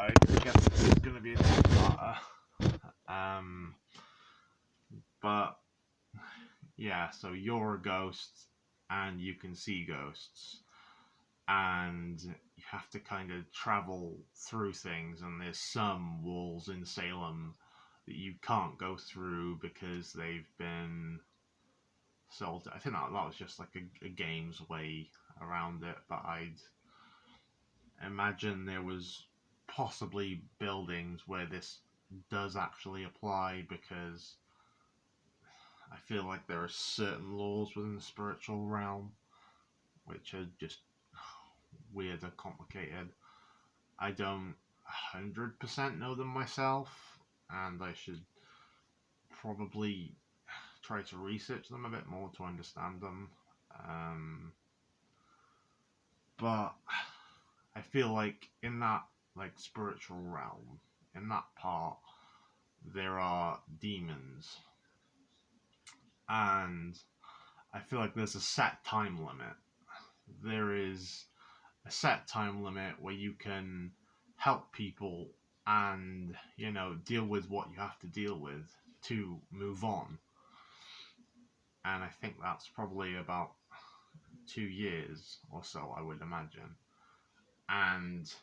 I guess this is going to be a two-parter. But yeah, so you're a ghost and you can see ghosts, and you have to kind of travel through things, and there's some walls in Salem that you can't go through because they've been sold. I think that was just like a game's way around it, but I'd imagine there was possibly buildings where this does actually apply, because I feel like there are certain laws within the spiritual realm which are just weird and complicated. I don't 100% know them myself, and I should probably try to research them a bit more to understand them. But I feel like in that spiritual realm, in that part, there are demons, and I feel like there's a set time limit. There is a set time limit where you can help people and, deal with what you have to deal with to move on. And I think that's probably about 2 years or so, I would imagine. And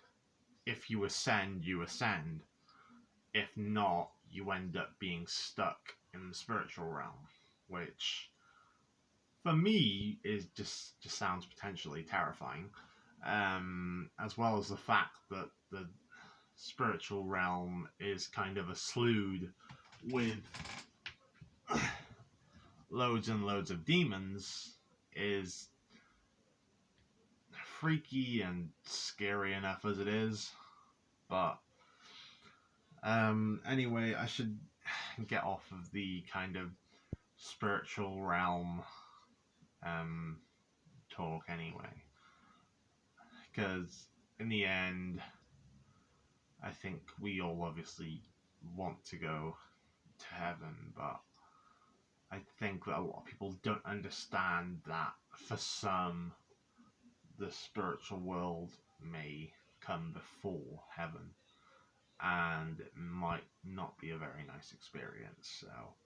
if you ascend, you ascend. If not, you end up being stuck in the spiritual realm, which for me is just sounds potentially terrifying. As well as the fact that the spiritual realm is kind of a slough with loads and loads of demons is freaky and scary enough as it is. But anyway, I should get off of the kind of spiritual realm talk anyway, because in the end, I think we all obviously want to go to heaven, but I think that a lot of people don't understand that for some, the spiritual world may come before heaven, and it might not be a very nice experience. So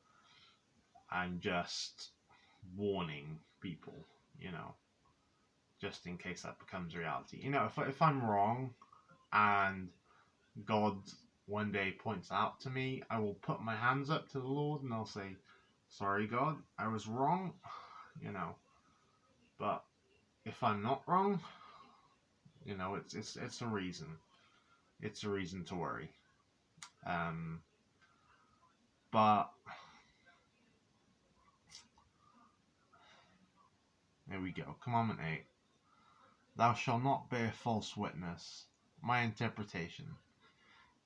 I'm just warning people, just in case that becomes reality. If I'm wrong and God one day points out to me, I will put my hands up to the Lord and I'll say, sorry, God, I was wrong, But if I'm not wrong, it's a reason. It's a reason to worry. But here we go. Commandment 8. Thou shalt not bear false witness. My interpretation.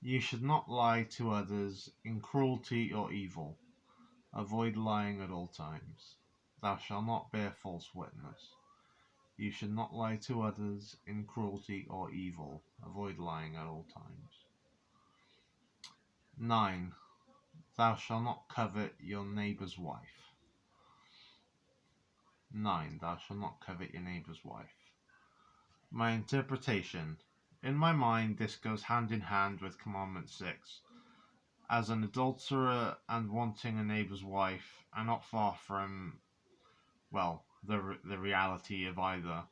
You should not lie to others in cruelty or evil. Avoid lying at all times. Thou shalt not bear false witness. You should not lie to others in cruelty or evil. Avoid lying at all times. 9. Thou shalt not covet your neighbour's wife. 9. Thou shalt not covet your neighbour's wife. My interpretation. In my mind, this goes hand in hand with Commandment 6. As an adulterer and wanting a neighbour's wife are not far from, the reality of either.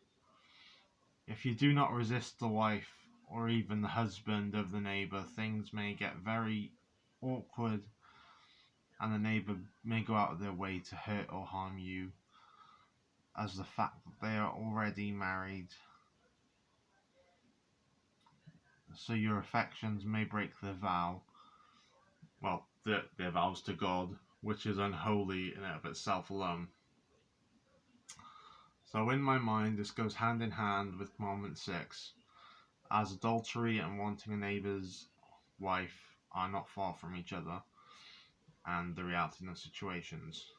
If you do not resist the wife or even the husband of the neighbour, things may get very awkward, and the neighbour may go out of their way to hurt or harm you, as the fact that they are already married. So your affections may break their vow, their vows to God, which is unholy in and of itself alone. So in my mind, this goes hand in hand with Commandment 6, as adultery and wanting a neighbour's wife are not far from each other, and the reality in the situations.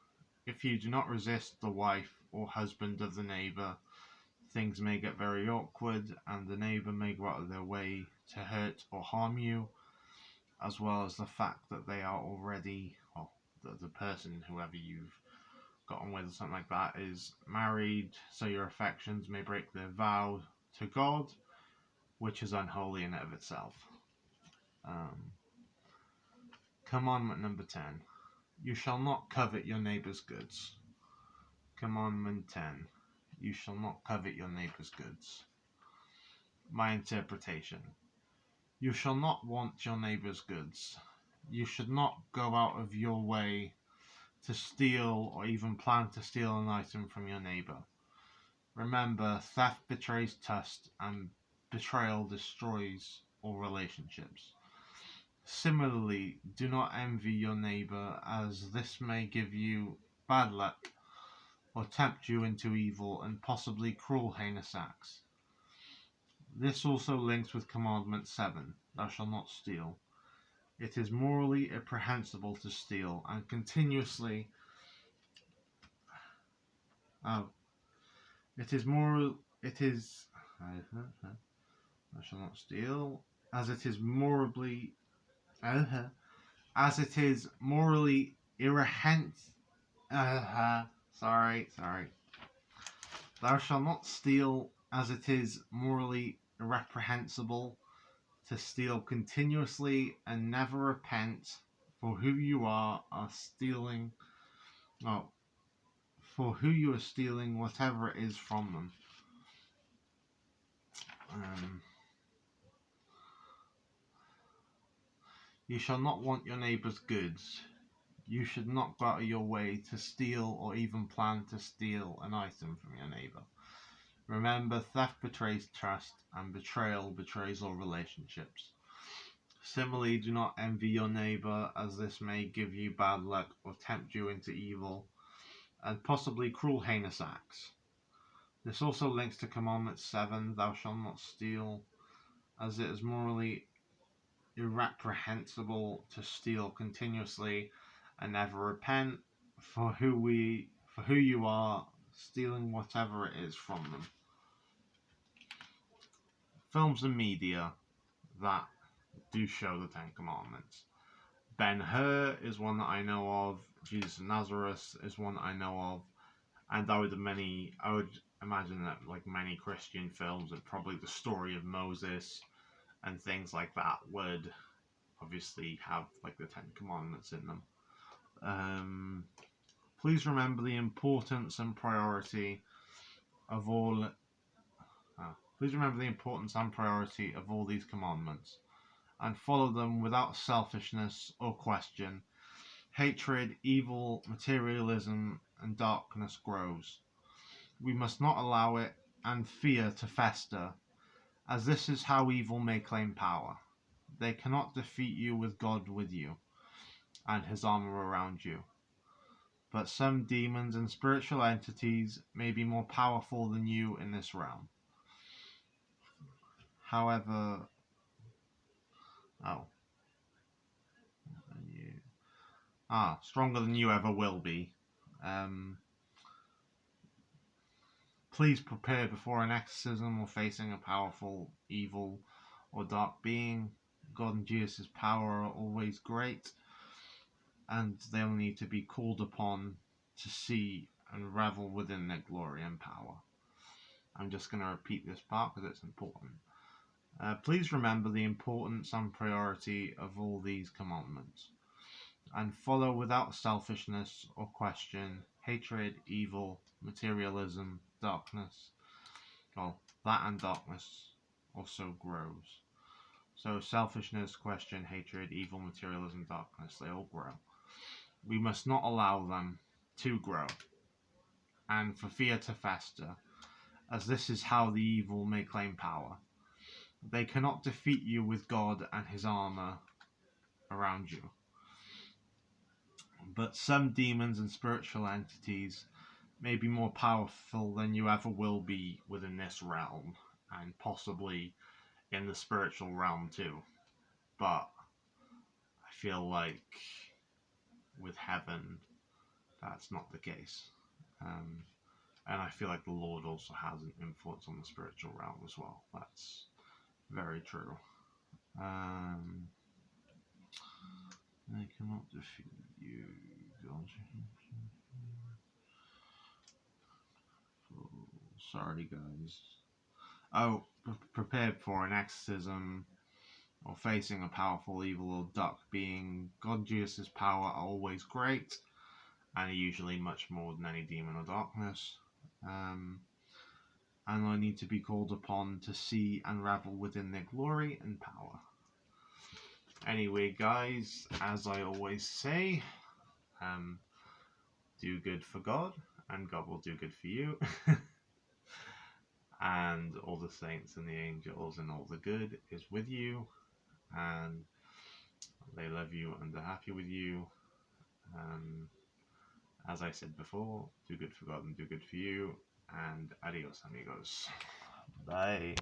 If you do not resist the wife or husband of the neighbour, things may get very awkward, and the neighbour may go out of their way to hurt or harm you, as well as the fact that they are already, the person, whoever you've gotten with or something like that, is married, so your affections may break their vow to God, which is unholy in and of itself. Um, Commandment number 10. You shall not covet your neighbor's goods. Commandment 10. You shall not covet your neighbor's goods. My interpretation. You shall not want your neighbor's goods. You should not go out of your way to steal or even plan to steal an item from your neighbor. Remember, theft betrays trust and betrayal destroys all relationships. Similarly, do not envy your neighbor, as this may give you bad luck or tempt you into evil and possibly cruel, heinous acts. This also links with Commandment 7, Thou shalt not steal. It is morally reprehensible to steal and continuously. Oh, it is moral. It is. I shall not steal, as it is morally. As it is morally irrehent. Sorry. Thou shalt not steal, as it is morally reprehensible to steal continuously and never repent, for who you are stealing. Oh, for who you are stealing, whatever it is from them. You shall not want your neighbor's goods. You should not go out of your way to steal or even plan to steal an item from your neighbor. Remember, theft betrays trust, and betrayal betrays all relationships. Similarly, do not envy your neighbor, as this may give you bad luck or tempt you into evil and possibly cruel, heinous acts. This also links to Commandment 7, Thou shalt not steal, as it is morally irreprehensible to steal continuously and never repent, for who you are stealing whatever it is from them. Films and media that do show the Ten Commandments. Ben-Hur is one that I know of. Jesus of Nazareth is one that I know of, and I would imagine that like many Christian films, and probably the story of Moses and things like that would obviously have like the Ten Commandments in them. Please remember the importance and priority of all. Please remember the importance and priority of all these commandments, and follow them without selfishness or question. Hatred, evil, materialism, and darkness grows. We must not allow it and fear to fester, as this is how evil may claim power. They cannot defeat you with God with you and his armor around you. But some demons and spiritual entities may be more powerful than you in this realm. However, stronger than you ever will be. Please prepare before an exorcism or facing a powerful, evil, or dark being. God and Jesus' power are always great, and they'll need to be called upon to see and revel within their glory and power. I'm just going to repeat this part because it's important. Please remember the importance and priority of all these commandments, and follow without selfishness or question hatred, evil, materialism, darkness. Well, that and darkness also grows. So selfishness, question, hatred, evil, materialism, darkness, they all grow. We must not allow them to grow and for fear to fester, as this is how the evil may claim power. They cannot defeat you with God and his armor around you. But some demons and spiritual entities may be more powerful than you ever will be within this realm, and possibly in the spiritual realm too. But I feel like with heaven, that's not the case. And I feel like the Lord also has an influence on the spiritual realm as well. That's very true. They cannot defeat you. Sorry, guys. Oh, prepared for an exorcism or facing a powerful evil or duck being. Gorgias's power are always great, and usually much more than any demon or darkness. And I need to be called upon to see and revel within their glory and power. Anyway, guys, as I always say, do good for God, and God will do good for you. And all the saints and the angels and all the good is with you, and they love you and are happy with you. As I said before, do good for God and do good for you, and adios, amigos. Bye.